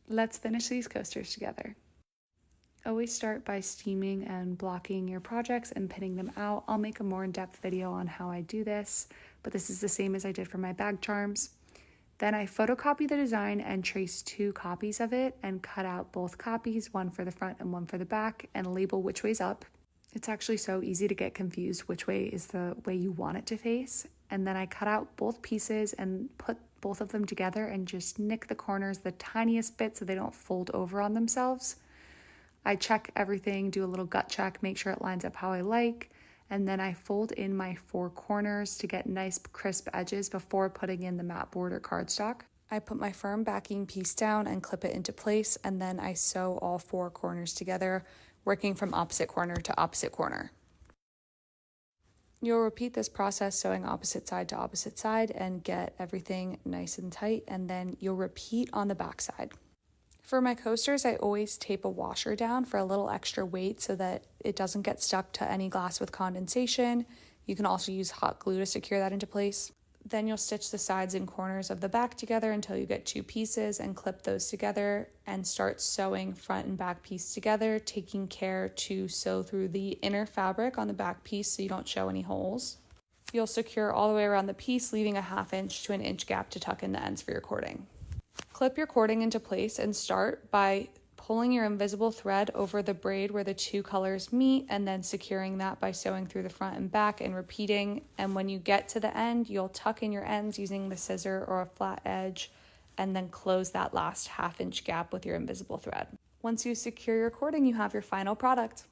Let's finish these coasters together. Always start by steaming and blocking your projects and pinning them out. I'll make a more in-depth video on how I do this, but this is the same as I did for my bag charms. Then I photocopy the design and trace 2 copies of it and cut out both copies, one for the front and one for the back, and label which way's up. It's actually so easy to get confused which way is the way you want it to face. And then I cut out both pieces and put both of them together and just nick the corners the tiniest bit so they don't fold over on themselves. I check everything, do a little gut check, make sure it lines up how I like, and then I fold in my 4 corners to get nice crisp edges before putting in the mat board or cardstock. I put my firm backing piece down and clip it into place, and then I sew all 4 corners together, working from opposite corner to opposite corner. You'll repeat this process sewing opposite side to opposite side and get everything nice and tight, and then you'll repeat on the back side. For my coasters, I always tape a washer down for a little extra weight so that it doesn't get stuck to any glass with condensation. You can also use hot glue to secure that into place. Then you'll stitch the sides and corners of the back together until you get 2 pieces and clip those together and start sewing front and back piece together, taking care to sew through the inner fabric on the back piece so you don't show any holes. You'll secure all the way around the piece, leaving a 1/2 inch to 1 inch gap to tuck in the ends for your cording. Clip your cording into place and start by pulling your invisible thread over the braid where the 2 colors meet and then securing that by sewing through the front and back and repeating. And when you get to the end, you'll tuck in your ends using the scissor or a flat edge and then close that last 1/2 inch gap with your invisible thread. Once you secure your cording, you have your final product.